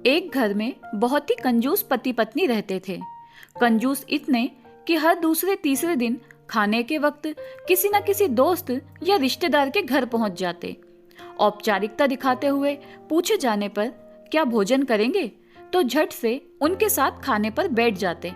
एक घर में बहुत ही कंजूस पति पत्नी रहते थे। कंजूस इतने कि हर दूसरे तीसरे दिन खाने के वक्त किसी न किसी दोस्त या रिश्तेदार के घर पहुंच जाते। औपचारिकता दिखाते हुए पूछे जाने पर क्या भोजन करेंगे तो झट से उनके साथ खाने पर बैठ जाते।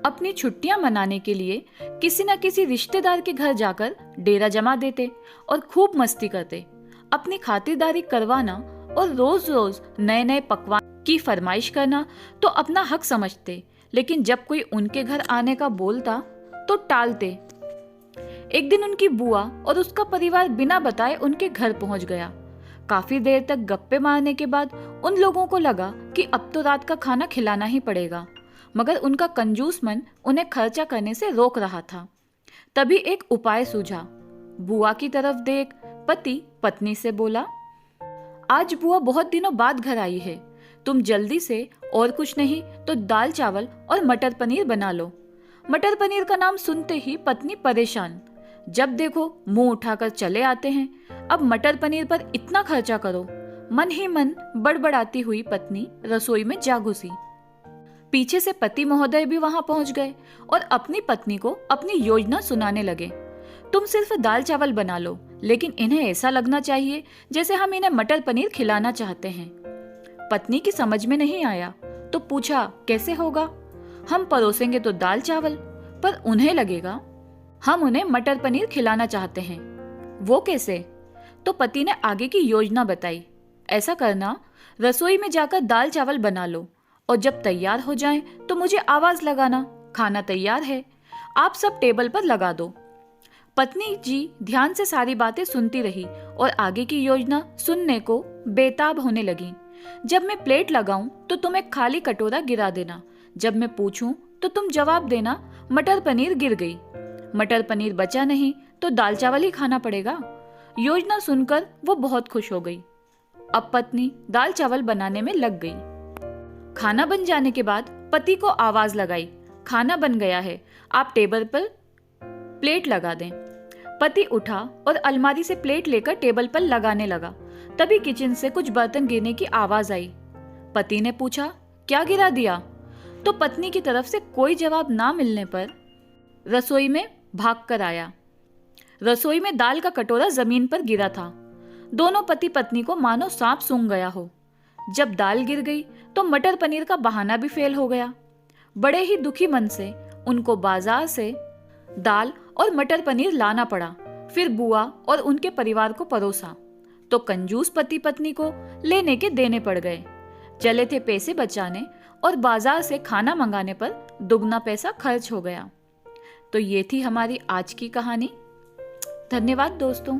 अपनी छुट्टियां मनाने के लिए किसी न किसी रिश्तेदार के घर जाकर डेरा जमा देते और खूब मस्ती करते। अपनी खातिरदारी करवाना और रोज रोज नए नए पकवान की फरमाइश करना तो अपना हक समझते, लेकिन जब कोई उनके घर आने का बोलता तो टालते। एक दिन उनकी बुआ और उसका परिवार बिना बताए उनके घर पहुंच गया। काफी देर तक गप्पे मारने के बाद उन लोगों को लगा कि अब तो रात का खाना खिलाना ही पड़ेगा, मगर उनका कंजूस मन उन्हें खर्चा करने से रोक रहा था। तभी एक उपाय सूझा। बुआ की तरफ देख पति पत्नी से बोला, आज बुआ बहुत दिनों बाद घर आई है, तुम जल्दी से और कुछ नहीं तो दाल चावल और मटर पनीर बना लो। मटर पनीर का नाम सुनते ही पत्नी परेशान, जब देखो मुंह उठाकर चले आते हैं, अब मटर पनीर पर इतना खर्चा करो। मन ही मन बड़बड़ाती हुई पत्नी रसोई में जा घुसी। पीछे से पति महोदय भी वहां पहुंच गए और अपनी पत्नी को अपनी योजना सुनाने लगे। तुम सिर्फ दाल चावल बना लो, लेकिन इन्हें ऐसा लगना चाहिए जैसे हम इन्हें मटर पनीर खिलाना चाहते हैं। पत्नी की समझ में नहीं आया तो पूछा, कैसे होगा? हम परोसेंगे तो दाल चावल, पर उन्हें लगेगा हम उन्हें मटर पनीर खिलाना चाहते हैं। वो कैसे? तो पति ने आगे की योजना बताई। ऐसा करना, रसोई में जाकर दाल चावल बना लो और जब तैयार हो जाएं तो मुझे आवाज लगाना, खाना तैयार है। आप सब टेबल पर लगा दो। पत्नी जी ध्यान से सारी बातें सुनती रही और आगे की योजना सुनने को बेताब होने लगी। जब मैं प्लेट लगाऊं तो तुम एक खाली कटोरा गिरा देना, जब मैं पूछूं तो तुम जवाब देना मटर पनीर गिर गई। मटर पनीर बचा नहीं तो दाल चावल ही खाना पड़ेगा। योजना सुनकर वो बहुत खुश हो गई। अब पत्नी दाल चावल बनाने में लग गई। खाना बन जाने के बाद पति को आवाज लगाई, खाना बन गया है, आप टेबल पर प्लेट लगा दें। पति उठा और अलमारी से प्लेट लेकर टेबल पर लगाने लगा। तभी किचन से कुछ बर्तन गिरने की आवाज आई। पति ने पूछा, क्या गिरा दिया? तो पत्नी की तरफ से कोई जवाब ना मिलने पर रसोई में भाग कर आया। रसोई में दाल का कटोरा जमीन पर गिरा था। दोनों पति पत्नी को मानो सांप सूंघ गया हो। जब दाल गिर गई तो मटर पनीर का बहाना भी फेल हो गया। बड़े ही दुखी मन से उनको बाजार से दाल और मटर पनीर लाना पड़ा। फिर बुआ और उनके परिवार को परोसा तो कंजूस पति पत्नी को लेने के देने पड़ गए। चले थे पैसे बचाने और बाजार से खाना मंगाने पर दुगना पैसा खर्च हो गया। तो ये थी हमारी आज की कहानी। धन्यवाद दोस्तों।